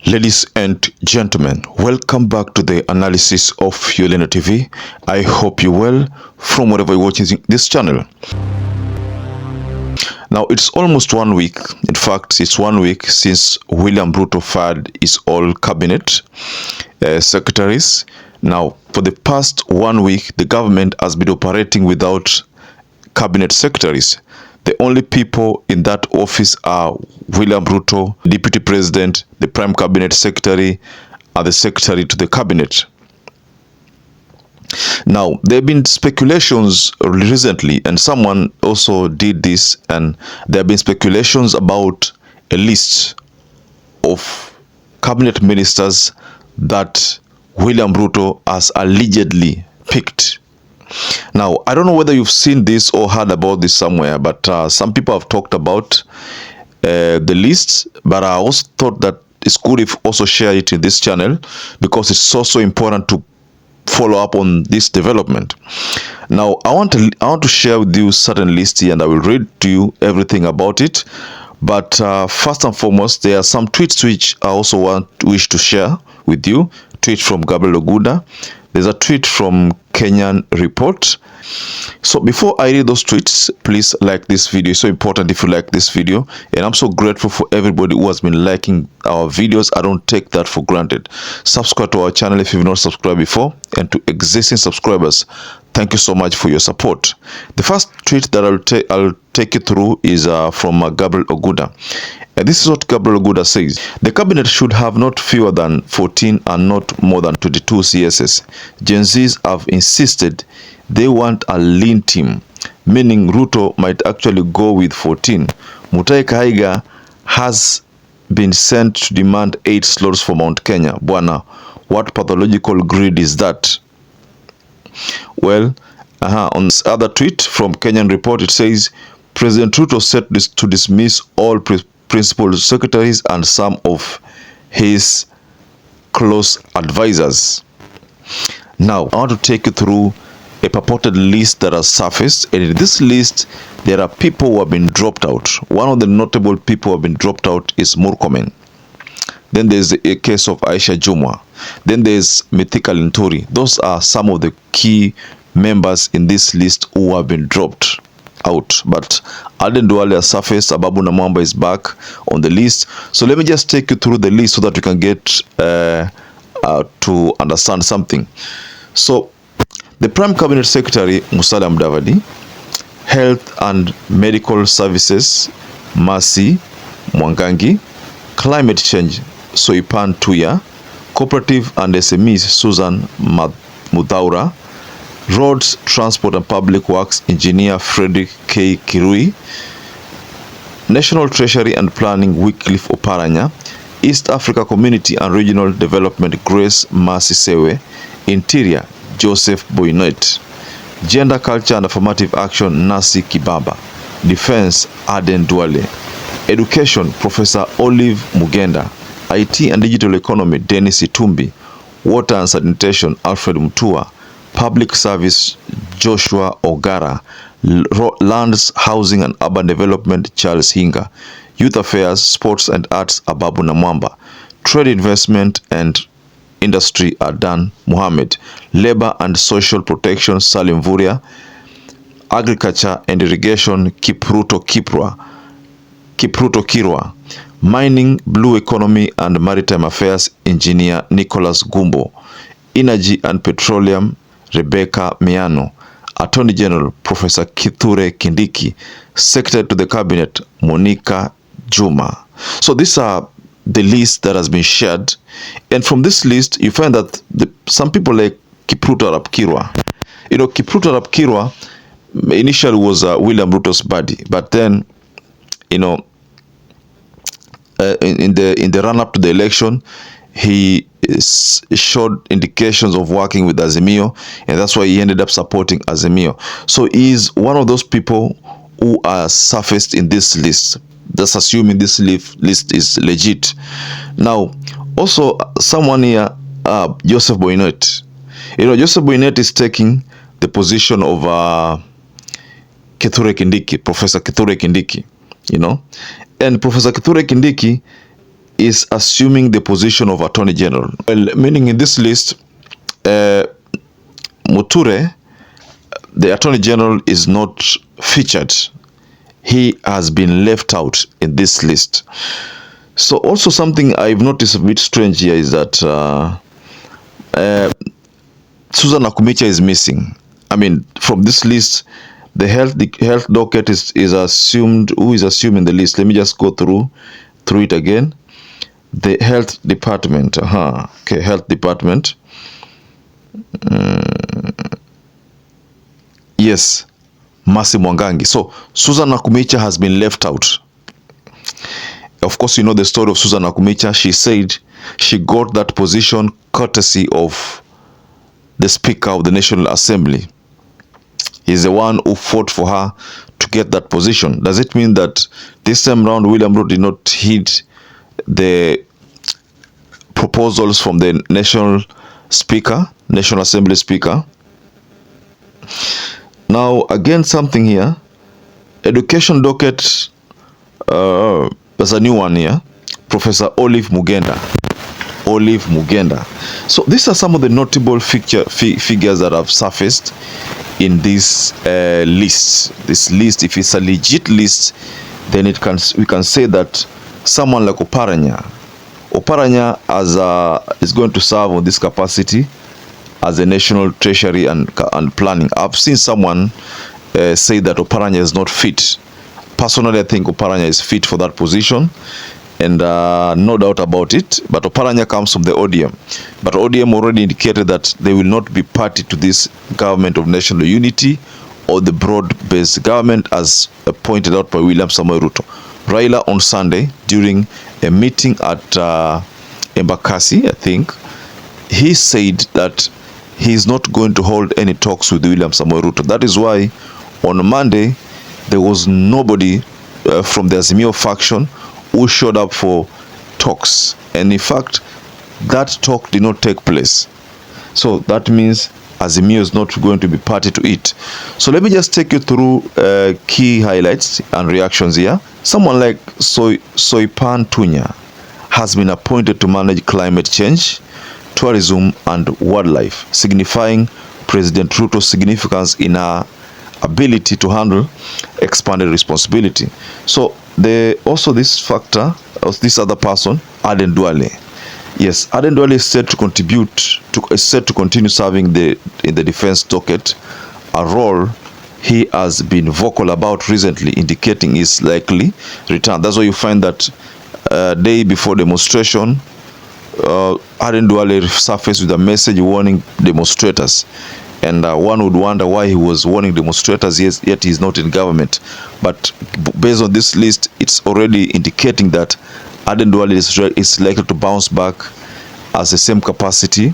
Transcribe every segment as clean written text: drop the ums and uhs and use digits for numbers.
Ladies and gentlemen, welcome back to the analysis of YOLENO TV. I hope you're well from wherever you're watching this channel. Now, it's almost 1 week. In fact, it's 1 week since William RUTO fired his all cabinet secretaries. Now, for the past 1 week, the government has been operating without cabinet secretaries. The only people in that office are William RUTO, Deputy President, the Prime Cabinet Secretary, and the Secretary to the Cabinet. Now, there have been speculations recently, and someone also did this, and there have been speculations about a list of cabinet ministers that William RUTO has allegedly picked. Now, I don't know whether you've seen this or heard about this somewhere, but some people have talked about the list, but I also thought that it's good if also share it in this channel because it's also important to follow up on this development. Now, I want to share with you certain lists here, and I will read to you everything about it. But first and foremost, there are some tweets which I also wish to share with you. Tweet from Gabriel Oguda. There's a tweet from Kenyan Report. So before I read those tweets, please like this video. It's so important if you like this video. And I'm so grateful for everybody who has been liking our videos. I don't take that for granted. Subscribe to our channel if you've not subscribed before. And to existing subscribers, thank you so much for your support. The first tweet that I'll take you through is from Gabriel Oguda. And this is what Gabriel Oguda says. The cabinet should have not fewer than 14 and not more than 22 CSS. Gen Zs have insisted they want a lean team, meaning RUTO might actually go with 14. Mutahi Kahiga has been sent to demand 8 slots for Mount Kenya. Bwana, what pathological greed is that? Well, on this other tweet from Kenyan Report, it says, President RUTO set to dismiss all principal secretaries and some of his close advisors. Now, I want to take you through a purported list that has surfaced, and in this list there are people who have been dropped out. One of the notable people who have been dropped out is MURKOMEN. Then there's a case of Aisha Jumwa. Then there's Mithika Linturi. Those are some of the key members in this list who have been dropped out. But Aden Duale has surfaced. Ababu Namwamba is back on the list. So let me just take you through the list so that we can get to understand something. So the Prime Cabinet Secretary, Musalia Mudavadi, Health and Medical Services, Mercy Mwangangi, Climate Change, Soipan Tuya, Cooperative and SMEs, Susan Mudhaura, Roads, Transport and Public Works, Engineer Frederick K. Kirui, National Treasury and Planning, Wycliffe Oparanya, East Africa Community and Regional Development, Grace Mercy Sewe, Interior, Joseph Boynet, Gender, Culture and Affirmative Action, Nasi Kibaba, Defense, Aden Duale, Education, Professor Olive Mugenda, IT and Digital Economy, Dennis Itumbi, Water and Sanitation, Alfred Mutua, Public Service, Joshua Ogara, Lands, Housing and Urban Development, Charles Hinga, Youth Affairs, Sports and Arts, Ababu Namwamba, Trade, Investment and Industry, Adan Muhammad, Labor and Social Protection, Salim Vuria, Agriculture and Irrigation, Kipruto Kirwa, Mining, Blue Economy and Maritime Affairs, Engineer Nicholas Gumbo, Energy and Petroleum, Rebecca Miano, Attorney General Professor Kithure Kindiki, Secretary to the Cabinet Monica Juma. So these are the list that has been shared, and from this list you find that some people like Kipruto Arap Kirwa. You know, Kipruto Arap Kirwa initially was William RUTO's buddy, but then, you know, in the run up to the election, he showed indications of working with Azimio, and that's why he ended up supporting Azimio. So he is one of those people who are surfaced in this list. That's assuming this list is legit. Now, also someone here, Joseph Boynet. You know, Joseph Boynet is taking the position of Kithure Kindiki, Professor Kithure Kindiki, you know. And Professor Kithure Kindiki is assuming the position of Attorney General. Well, meaning in this list, Muture, the Attorney General, is not featured. He has been left out in this list. So also something I've noticed a bit strange here is that Susan Nakumicha is missing. I mean, from this list, the health docket is assumed. Who is assumed in the list? Let me just go through it again. The health department. Okay, health department. Yes, Mercy Mwangangi. So Susan Nakumicha has been left out. Of course, you know the story of Susan Nakumicha. She said she got that position courtesy of the Speaker of the National Assembly. He's the one who fought for her to get that position. Does it mean that this time around William Ruto did not heed the proposals from the National Assembly Speaker? Now, again, something here. Education docket, there's a new one here. Professor Olive Mugenda. So these are some of the notable figures that have surfaced in this list. This list, if it's a legit list, then we can say that someone like Oparanya is going to serve on this capacity as a national treasury and planning. I've seen someone say that Oparanya is not fit. Personally, I think Oparanya is fit for that position, and no doubt about it. But Oparanya comes from the ODM. But ODM already indicated that they will not be party to this government of national unity or the broad-based government as pointed out by William Samoei Ruto. Raila on Sunday, during a meeting at Embakasi, I think, he said that he is not going to hold any talks with William Samoei Ruto. That is why on Monday, there was nobody from the Azimio faction who showed up for talks. And in fact, that talk did not take place. So that means Azimio is not going to be party to it. So let me just take you through key highlights and reactions here. Someone like Soipan Tunya has been appointed to manage climate change, tourism and wildlife, signifying President Ruto's significance in our ability to handle expanded responsibility. So also this factor, this other person, Aden Duale. Yes, Aden Duale is set to continue serving in the defense docket, a role he has been vocal about recently, indicating his likely return. That's why you find that day before demonstration, Aden Duale surfaced with a message warning demonstrators. And one would wonder why he was warning demonstrators, yet he's not in government. But based on this list, it's already indicating that Aden Duale is likely to bounce back as the same capacity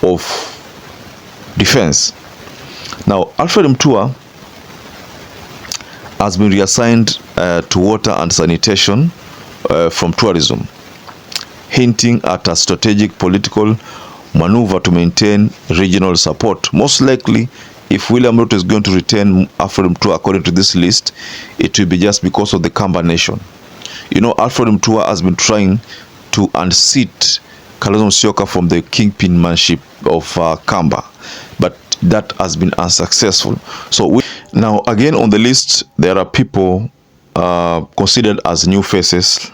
of defense. Now, Alfred Mutua has been reassigned to water and sanitation from tourism, hinting at a strategic political maneuver to maintain regional support. Most likely, if William Ruto is going to retain Alfred Mutua according to this list, it will be just because of the Kamba Nation. You know, Alfred Mutua has been trying to unseat Kalonzo Musyoka from the kingpinmanship of Kamba, but that has been unsuccessful. So now again on the list, there are people considered as new faces.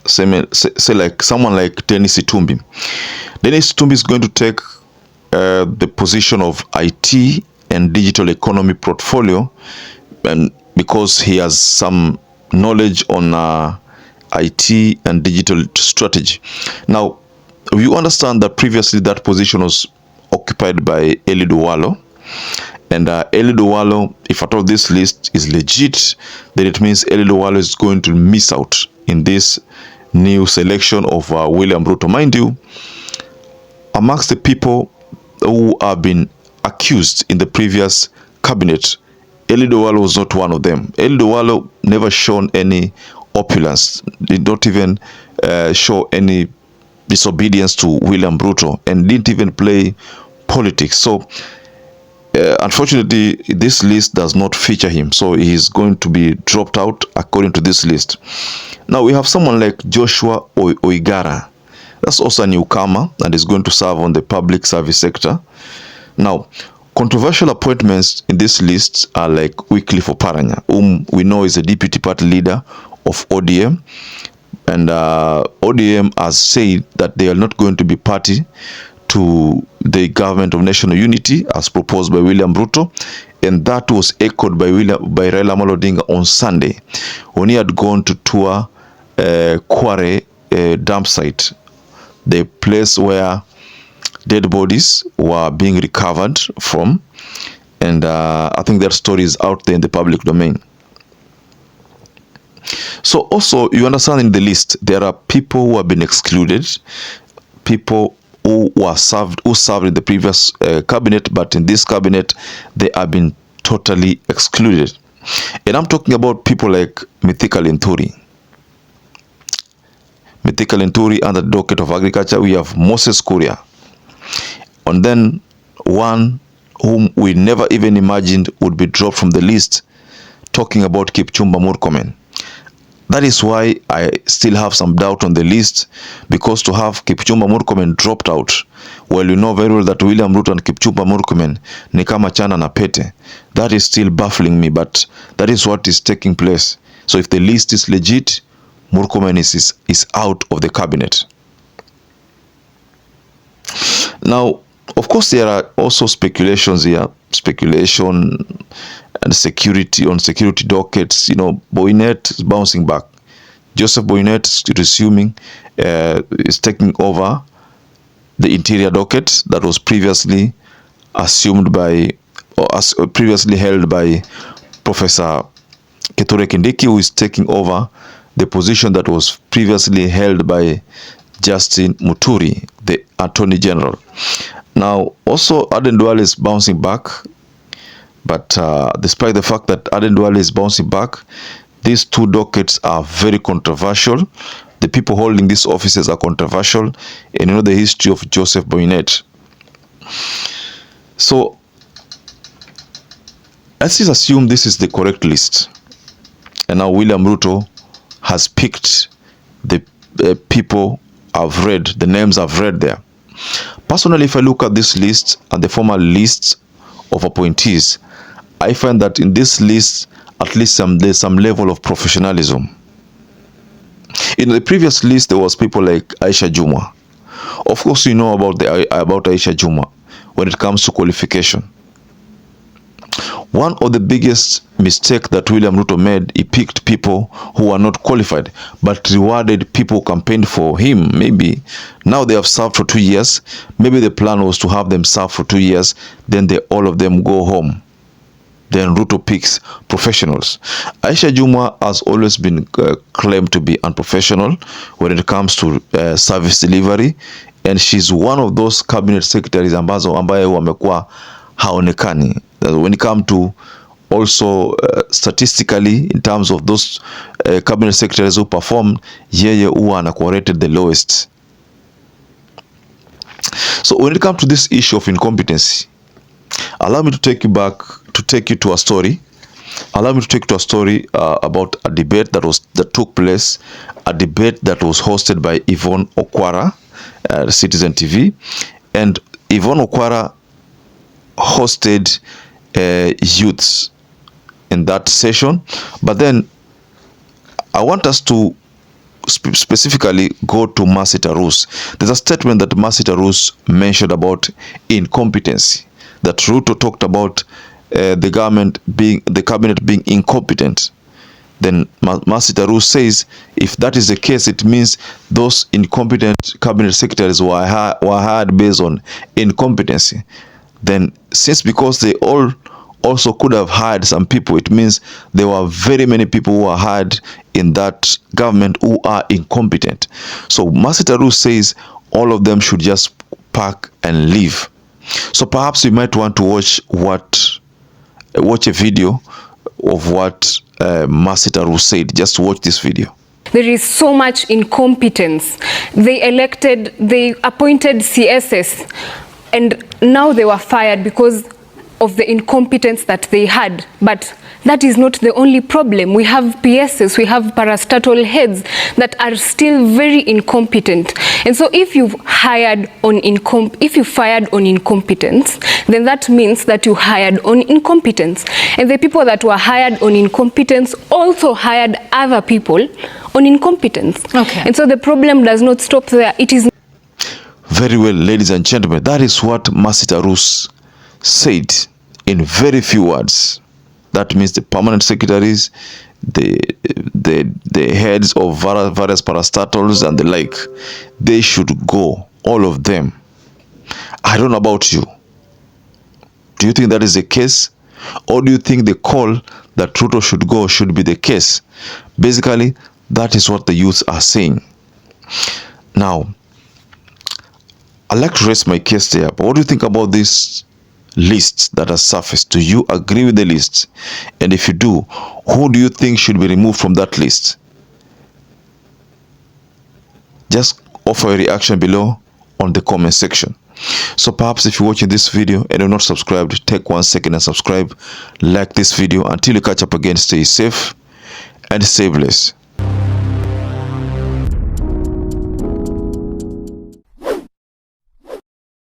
Say like someone like Dennis Itumbi. Dennis Itumbi is going to take the position of IT and digital economy portfolio, and because he has some knowledge on IT and digital strategy. Now, you understand that previously that position was occupied by Eliud Owalo, and Eliud Owalo, if at all this list is legit, then it means Eliud Owalo is going to miss out in this new selection of William Ruto. Mind you, amongst the people who have been accused in the previous cabinet, Eliud Owalo was not one of them. Eliud Owalo never shown any opulence, did not even show any disobedience to William Ruto, and didn't even play politics. So Unfortunately, this list does not feature him, so he is going to be dropped out according to this list. Now we have someone like Joshua Oigara. That's also a newcomer and is going to serve on the public service sector. Now, controversial appointments in this list are like Wycliffe Oparanya, whom we know is a deputy party leader of ODM. And ODM has said that they are not going to be party to the government of national unity as proposed by William RUTO, and that was echoed by Raila Amolo Odinga on Sunday when he had gone to tour Kware dump site, the place where dead bodies were being recovered from, and I think that story is out there in the public domain. So also you understand in the list there are people who have been excluded, people who served in the previous cabinet, but in this cabinet they have been totally excluded. And I'm talking about people like Mithika Linturi. Mithika Linturi under the docket of agriculture, we have Moses Kuria. And then one whom we never even imagined would be dropped from the list, talking about Kipchumba Murkomen. That is why I still have some doubt on the list, because to have Kipchumba Murkomen dropped out, well, you know very well that William Ruto and Kipchumba Murkomen ni kama chana na pete. That is still baffling me, but that is what is taking place. So if the list is legit, Murkomen is out of the cabinet. Now, of course, there are also speculations here, speculation and security dockets. You know, Boynet is bouncing back. Joseph Boynet is resuming, is taking over the interior docket that was previously assumed by, or previously held by Professor Kithure Kindiki, who is taking over the position that was previously held by Justin Muturi, the Attorney General. Now, also Aden Duale is bouncing back, but despite the fact that Aden Duale is bouncing back, these two dockets are very controversial. The people holding these offices are controversial, and you know the history of Joseph Boynet. So let's just assume this is the correct list, and now William Ruto has picked the people I've read, the names I've read there. Personally, if I look at this list and the former lists of appointees, I find that in this list, at least there's some level of professionalism. In the previous list, there was people like Aisha Juma. Of course, you know about Aisha Juma when it comes to qualification. One of the biggest mistake that William Ruto made, he picked people who are not qualified, but rewarded people who campaigned for him. Maybe now they have served for 2 years. Maybe the plan was to have them serve for 2 years, then all of them go home. Then Ruto picks professionals. Aisha Juma has always been claimed to be unprofessional when it comes to service delivery, and she's one of those cabinet secretaries ambaye wamekuwa haonekani. When it comes to also statistically, in terms of those cabinet secretaries who performed, yeye huwa anakuwa rated the lowest. So when it comes to this issue of incompetency, allow me to take you to a story. Allow me to take you to a story about a debate that took place, a debate that was hosted by Yvonne Okwara, Citizen TV, and Yvonne Okwara hosted youths in that session. But then I want us to specifically go to Mercy Tarus. There's a statement that Mercy Tarus mentioned about incompetency, that Ruto talked about the cabinet being incompetent. Then Mercy Tarus says, if that is the case, it means those incompetent cabinet secretaries were hired based on incompetency. Then because they all also could have hired some people, it means there were very many people who are hired in that government who are incompetent. So Mercy Tarus says all of them should just pack and leave. So perhaps you might want to watch a video of what Mercy Tarus said. Just watch this video. There is so much incompetence. They appointed CSS, and now they were fired because of the incompetence that they had. But that is not the only problem. We have PSs, we have parastatal heads that are still very incompetent. And so if you fired on incompetence, then that means that you hired on incompetence. And the people that were hired on incompetence also hired other people on incompetence. Okay. And so the problem does not stop there. It is very well, ladies and gentlemen. That is what Masita Rus said in very few words. That means the permanent secretaries, the heads of various parastatals and the like, they should go, all of them. I don't know about you. Do you think that is the case? Or do you think the call that RUTO should go should be the case? Basically, that is what the youths are saying. Now, I'd like to raise my case there, but what do you think about this list that has surfaced? Do you agree with the list? And if you do, who do you think should be removed from that list? Just offer a reaction below on the comment section. So perhaps if you're watching this video and you're not subscribed, take 1 second and subscribe, like this video. Until you catch up again, stay safe and stay blessed.